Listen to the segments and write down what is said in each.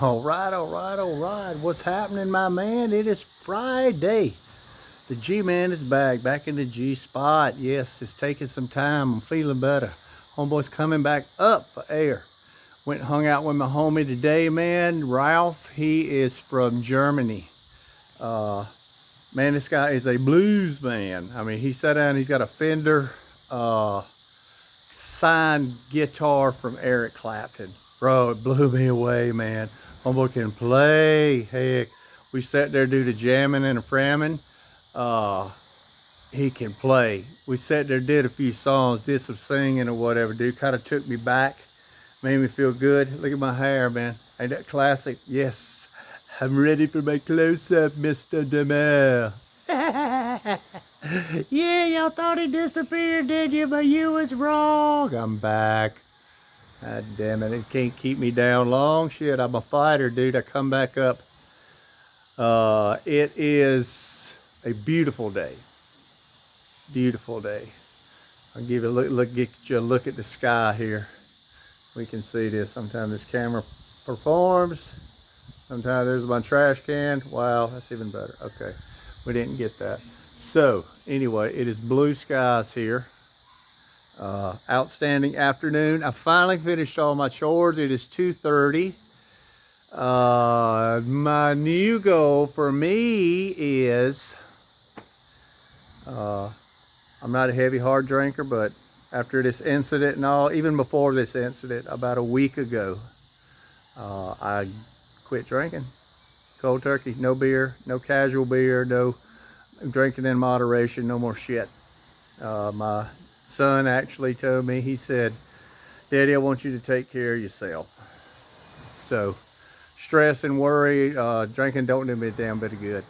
All right, all right, all right. What's happening, my man? It is Friday. The G Man is back in the G spot. Yes, it's taking some time. I'm feeling better. Homeboy's coming back up for air. Went and hung out with my homie today, man. Ralph, he is from Germany. Uh, Man, this guy is a blues man. I mean, he sat down, he's got a Fender uh, signed guitar from Eric Clapton. Bro, it blew me away, man. Homeboy can play. Heck, we sat there do the jamming and the framming. Uh, he can play. We sat there, did a few songs, did some singing or whatever, dude. Kind of took me back, made me feel good. Look at my hair, man. Ain't that classic? Yes. I'm ready for my close-up, Mr. Demare. Yeah, y'all thought he disappeared, did you? But you was wrong. I'm back. God damn it, it can't keep me down long. Shit, I'm a fighter, dude. I come back up. It is a beautiful day. Beautiful day. I'll give you a look, get you a look at the sky here. We can see this. Sometimes this camera performs. Sometimes there's my trash can. Wow, that's even better. Okay, we didn't get that. So anyway, it is blue skies here. Outstanding afternoon. I finally finished all my chores. It is 2:30. My new goal for me is I'm not a heavy hard drinker, but after this incident and all, even before this incident, about a week ago, I quit drinking. Cold turkey, no beer, no casual beer, no drinking in moderation, no more shit. My son actually told me, he said, Daddy, I want you to take care of yourself. So stress and worry, drinking don't do me a damn bit of good.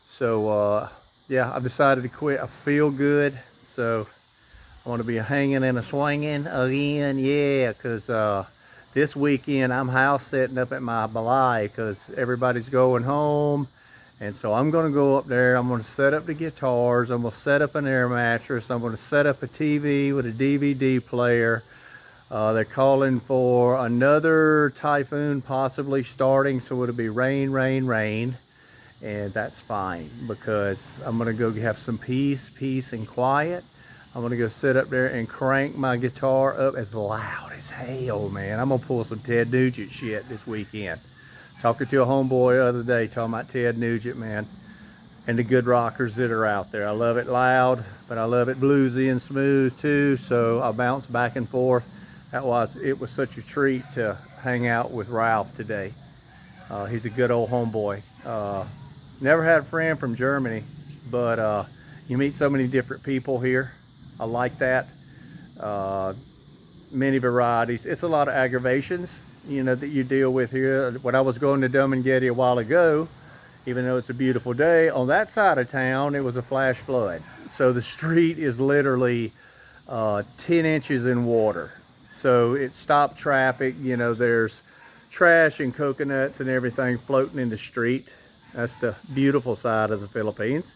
So yeah, I've decided to quit. I feel good. So I want to be hanging and a swinging again. Yeah, because this weekend I'm house setting up at my balai because everybody's going home. And so I'm going to go up there. I'm going to set up the guitars. I'm going to set up an air mattress. I'm going to set up a TV with a DVD player. They're calling for another typhoon possibly starting, so it'll be rain, rain, rain. And that's fine because I'm going to go have some peace, and quiet. I'm going to go sit up there and crank my guitar up as loud as hell, man. I'm going to pull some Ted Nugent shit this weekend. Talking to a homeboy the other day, talking about Ted Nugent, man, and the good rockers that are out there. I love it loud, but I love it bluesy and smooth too, so I bounce back and forth. It was such a treat to hang out with Ralph today. He's a good old homeboy. Never had a friend from Germany, but you meet so many different people here. I like that. Uh, Many varieties. It's a lot of aggravations, that you deal with here. When I was going to Dumangeti a while ago, even though it's a beautiful day, on that side of town, it was a flash flood. So the street is literally 10 inches in water. So it stopped traffic. There's trash and coconuts and everything floating in the street. That's the beautiful side of the Philippines.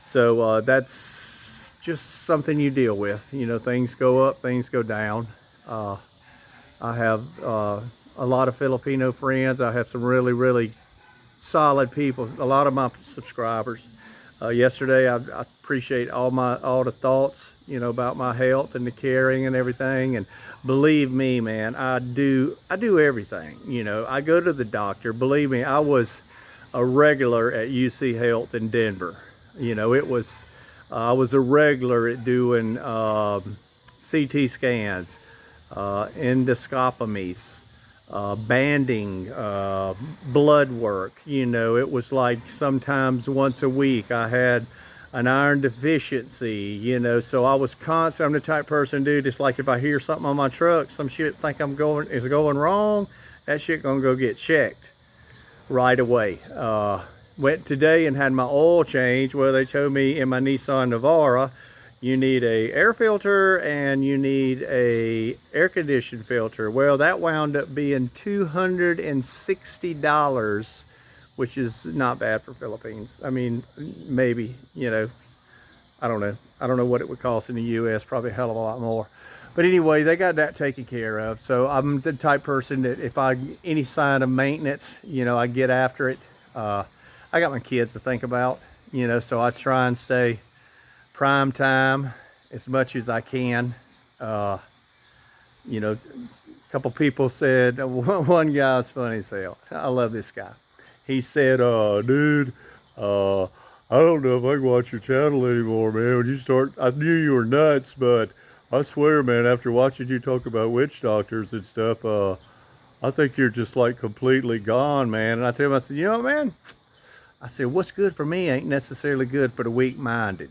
So that's just something you deal with. Things go up, things go down. Uh, I have a lot of Filipino friends. I have some really, really solid people. A lot of my subscribers. Yesterday, I appreciate all the thoughts, about my health and the caring and everything. And believe me, man, I do everything. I go to the doctor. Believe me, I was a regular at UC Health in Denver. It was I was a regular at doing CT scans, endoscopies, banding, blood work. It was like sometimes once a week I had an iron deficiency, so I was constant. I'm the type person, dude, it's like if I hear something on my truck, some shit think is going wrong, that shit gonna go get checked right away. Went today and had my oil change. Well, they told me in my Nissan Navara, you need a air filter and you need a air condition filter. Well, that wound up being $260, which is not bad for Philippines. I mean, maybe, I don't know. I don't know what it would cost in the US, probably a hell of a lot more. But anyway, they got that taken care of. So I'm the type person that if I any sign of maintenance, you know, I get after it. I got my kids to think about, you know, so I try and stay prime time as much as I can. You know, a couple people said, one guy was funny as hell. I love this guy. He said, dude, I don't know if I can watch your channel anymore, man. When you start, I knew you were nuts, but I swear, man, after watching you talk about witch doctors and stuff, I think you're just like completely gone, man. And I tell him, I said, you know, man, I said, what's good for me ain't necessarily good for the weak-minded.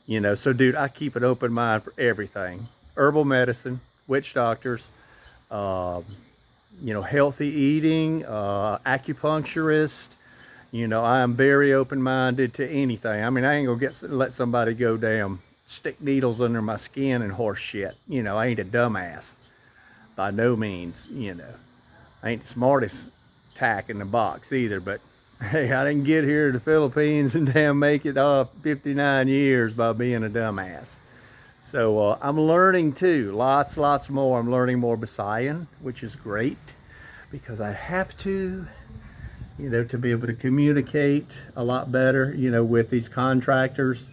You know, so dude, I keep an open mind for everything. Herbal medicine, witch doctors, you know, healthy eating, acupuncturist. You know, I am very open-minded to anything. I mean, I ain't gonna let somebody go damn stick needles under my skin and horse shit. You know, I ain't a dumbass by no means. You know, I ain't the smartest tack in the box either. But hey, I didn't get here to the Philippines and damn make it 59 years by being a dumbass. So I'm learning too, lots more. I'm learning more Visayan, which is great because I have to, you know, to be able to communicate a lot better, you know, with these contractors.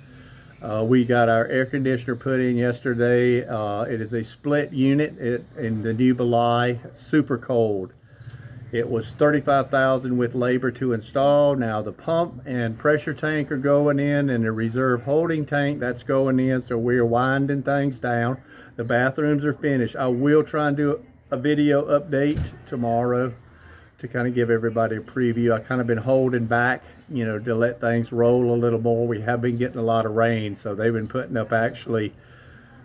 We got our air conditioner put in yesterday. It is a split unit in the new Balai, super cold. It was $35,000 with labor to install. Now the pump and pressure tank are going in, and the reserve holding tank, that's going in. So we're winding things down. The bathrooms are finished. I will try and do a video update tomorrow to kind of give everybody a preview. I kind of been holding back, you know, to let things roll a little more. We have been getting a lot of rain, so they've been putting up actually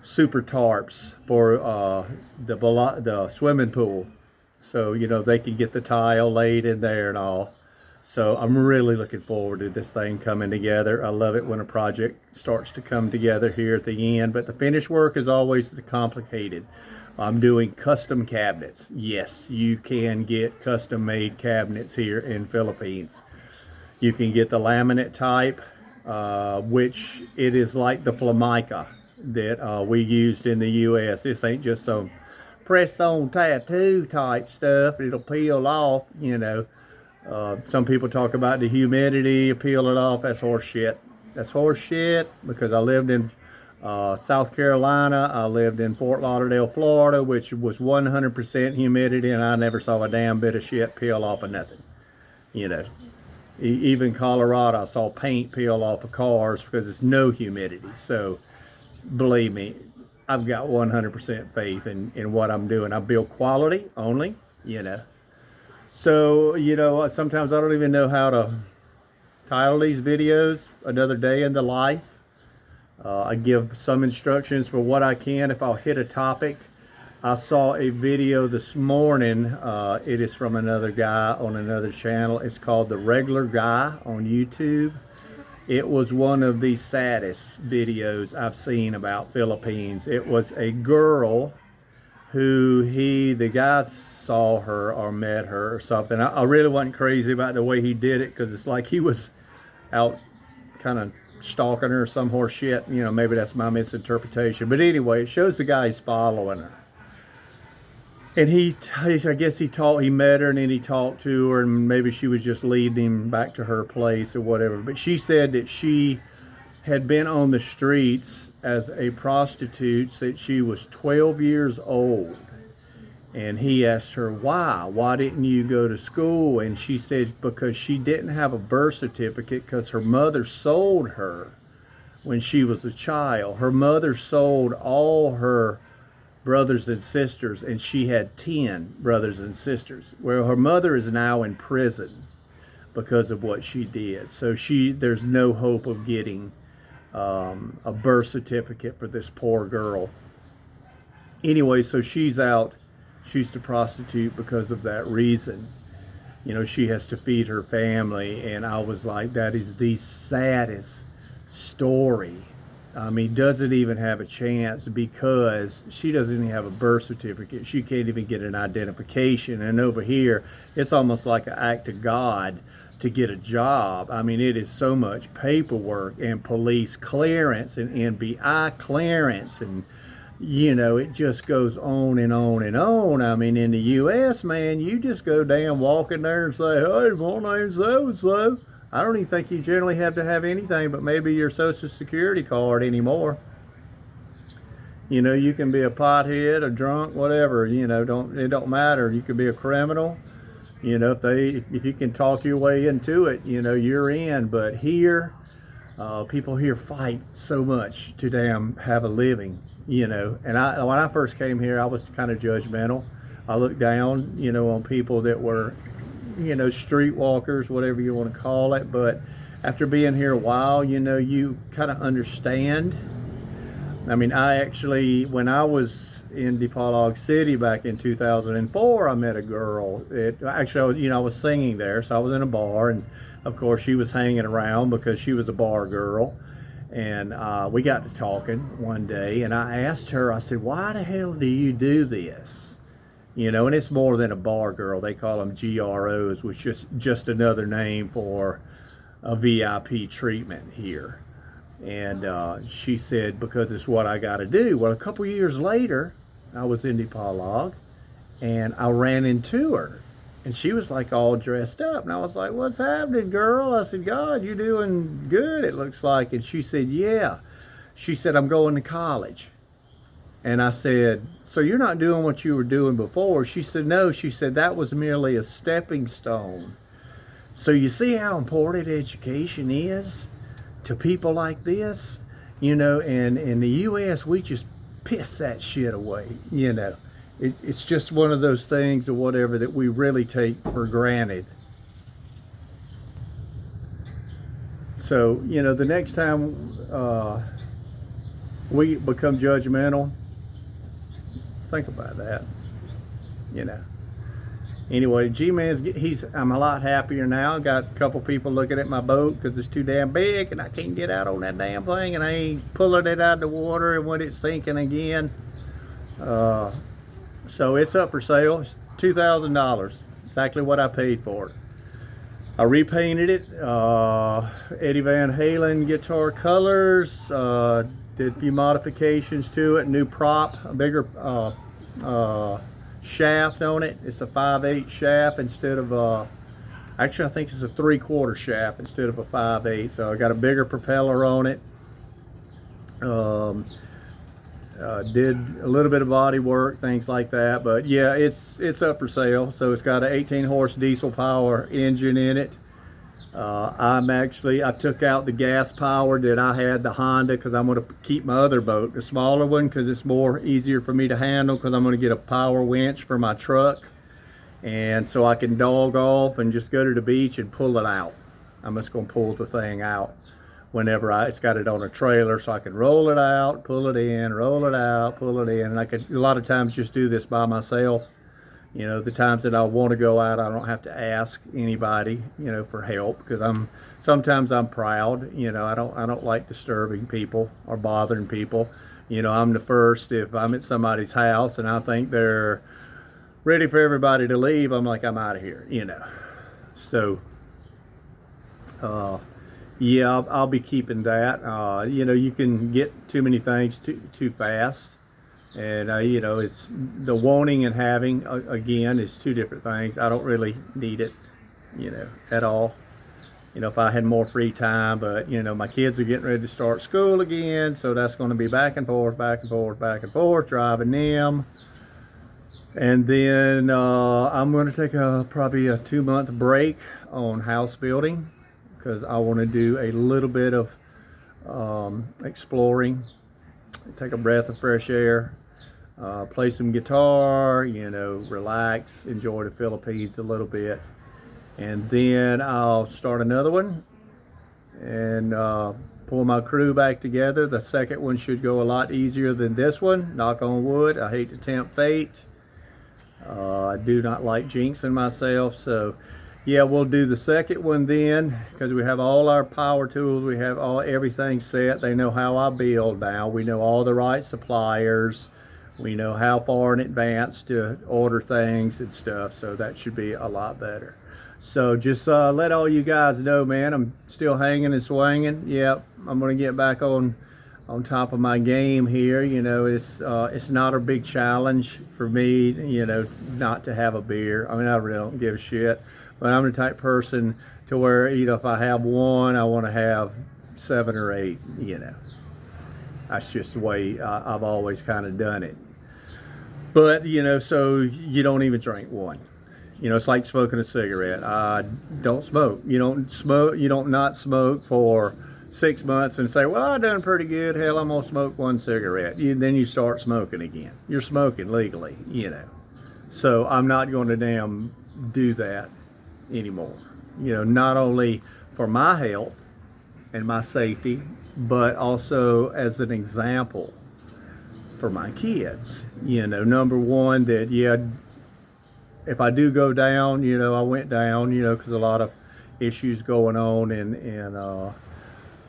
super tarps for the swimming pool. So, you know, they can get the tile laid in there and all. So I'm really looking forward to this thing coming together. I love it when a project starts to come together here at the end, but the finish work is always complicated. I'm doing custom cabinets. Yes, you can get custom made cabinets here in Philippines. You can get the laminate type, which it is like the Flamica that we used in the US. This ain't just some press-on tattoo type stuff. It'll peel off, you know. Some people talk about the humidity, peel it off. That's horse shit. That's horse shit because I lived in South Carolina. I lived in Fort Lauderdale, Florida, which was 100% humidity, and I never saw a damn bit of shit peel off of nothing. You know, even Colorado, I saw paint peel off of cars because it's no humidity. So believe me, I've got 100% faith in what I'm doing. I build quality only, you know. So, you know, sometimes I don't even know how to title these videos. Another day in the life. I give some instructions for what I can if I'll hit a topic. I saw a video this morning. It is from another guy on another channel. It's called The Regular Guy on YouTube. It was one of the saddest videos I've seen about Philippines. It was a girl who the guy saw her or met her or something. I really wasn't crazy about the way he did it because it's like he was out kind of stalking her or some horse shit. You know, maybe that's my misinterpretation. But anyway, it shows the guy he's following her. And I guess he met her and then he talked to her and maybe she was just leading him back to her place or whatever. But she said that she had been on the streets as a prostitute since she was 12 years old. And he asked her, why didn't you go to school? And she said because she didn't have a birth certificate because her mother sold her when she was a child. Her mother sold all her brothers and sisters, and she had 10 brothers and sisters. Well, her mother is now in prison because of what she did. So there's no hope of getting a birth certificate for this poor girl. Anyway, so she's out. She's a prostitute because of that reason. You know, she has to feed her family, and I was like, that is the saddest story. I mean, doesn't even have a chance because she doesn't even have a birth certificate. She can't even get an identification. And over here, it's almost like an act of God to get a job. I mean, it is so much paperwork and police clearance and NBI clearance and you know, it just goes on and on and on. I mean, in the U.S., man, you just go down walking there and say, hey, my name's so-and-so. I don't even think you generally have to have anything but maybe your social security card anymore. You know, you can be a pothead, a drunk, whatever, you know, it don't matter. You could be a criminal. You know, if you can talk your way into it, you know, you're in. But here, people here fight so much to damn have a living, you know. And when I first came here, I was kind of judgmental. I looked down, you know, on people that were, you know, streetwalkers, whatever you want to call it. But after being here a while, you know, you kind of understand. I mean, I actually, when I was in DePaul City back in 2004, I met a girl. Actually, I was singing there, so I was in a bar, and of course, she was hanging around because she was a bar girl. And we got to talking one day, and I asked her, I said, why the hell do you do this? You know, and it's more than a bar girl. They call them GROs, which is just another name for a VIP treatment here. And she said, because it's what I got to do. Well, a couple years later, I was in DePaul, and I ran into her. And she was like all dressed up. And I was like, what's happening, girl? I said, God, you doing good, it looks like. And she said, yeah. She said, I'm going to college. And I said, so you're not doing what you were doing before? She said, no. She said, that was merely a stepping stone. So you see how important education is to people like this, you know. And in the U.S., we just piss that shit away, you know. It's just one of those things or whatever that we really take for granted. So, you know, the next time we become judgmental, think about that, you know. Anyway, G-Man's, I'm a lot happier now. Got a couple people looking at my boat because it's too damn big and I can't get out on that damn thing, and I ain't pulling it out of the water and when it's sinking again. So it's up for sale. It's $2,000, exactly what I paid for it. I repainted it, Eddie Van Halen guitar colors, did a few modifications to it, new prop, a bigger shaft on it. It's a 5/8 shaft instead of actually I think it's a 3/4 shaft instead of a 5/8. So I got a bigger propeller on it. Did a little bit of body work, things like that. But yeah, it's up for sale. So it's got an 18 horse diesel power engine in it. I took out the gas powered that I had, the Honda, because I'm going to keep my other boat, the smaller one, because it's easier for me to handle, because I'm going to get a power winch for my truck, and so I can dog off and just go to the beach and pull it out. I'm just going to pull the thing out whenever it's got it on a trailer, so I can roll it out, pull it in, roll it out, pull it in. And I could a lot of times just do this by myself. You know, the times that I want to go out, I don't have to ask anybody, you know, for help, because sometimes I'm proud. You know, I don't like disturbing people or bothering people. You know, I'm the first, if I'm at somebody's house and I think they're ready for everybody to leave, I'm like, I'm out of here, you know. So yeah, I'll be keeping that. You know, you can get too many things too fast. And you know, it's the wanting and having, again, is two different things. I don't really need it, you know, at all. You know, if I had more free time, but you know, my kids are getting ready to start school again, so that's going to be back and forth, back and forth, back and forth, driving them. And then I'm going to take probably a 2-month break on house building, because I want to do a little bit of exploring, take a breath of fresh air. Play some guitar, you know, relax, enjoy the Philippines a little bit, and then I'll start another one and pull my crew back together. The second one should go a lot easier than this one, knock on wood. I hate to tempt fate. I do not like jinxing myself, so yeah, we'll do the second one then, because we have all our power tools, we have everything set. They know how I build now. We know all the right suppliers. We know how far in advance to order things and stuff, so that should be a lot better. So just let all you guys know, man, I'm still hanging and swinging. Yep, I'm going to get back on on top of my game here. You know, it's not a big challenge for me, you know, not to have a beer. I mean, I really don't give a shit, but I'm the type person to where, you know, if I have one, I want to have 7 or 8, you know. That's just the way I've always kind of done it. But, you know, so you don't even drink one. You know, it's like smoking a cigarette. I don't smoke. You don't smoke. You don't not smoke for 6 months and say, well, I've done pretty good. Hell, I'm going to smoke one cigarette. Then you start smoking again. You're smoking legally, you know. So I'm not going to damn do that anymore. You know, not only for my health and my safety, but also as an example for my kids. You know, number one, that, yeah, if I do go down, you know, I went down, you know, because a lot of issues going on and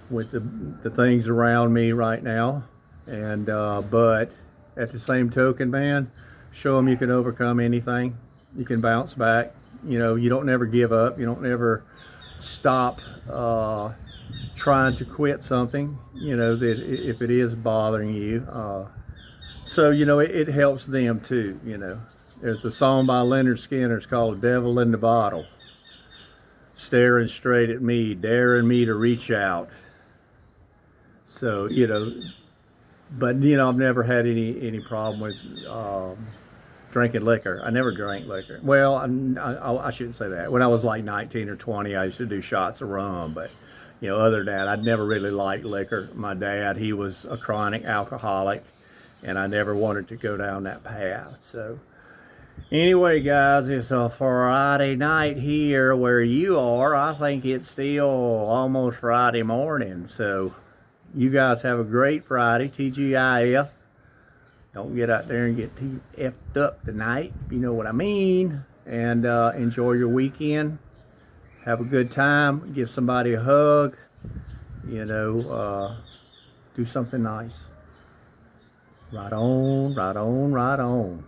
with the things around me right now. And but at the same token, man, show them you can overcome anything. You can bounce back. You know, you don't never give up. You don't never stop trying to quit something, you know, that if it is bothering you. So, you know, it helps them too, you know. There's a song by Leonard Skinner. It's called Devil in the Bottle. Staring straight at me, daring me to reach out. So, you know, but, you know, I've never had any problem with drinking liquor. I never drank liquor. Well, I shouldn't say that. When I was like 19 or 20, I used to do shots of rum. But, you know, other than that, I'd never really liked liquor. My dad, he was a chronic alcoholic, and I never wanted to go down that path. So anyway, guys, it's a Friday night here where you are. I think it's still almost Friday morning. So you guys have a great Friday, TGIF. Don't get out there and get too effed up tonight, if you know what I mean. And enjoy your weekend. Have a good time. Give somebody a hug. You know, do something nice. Right on, right on, right on.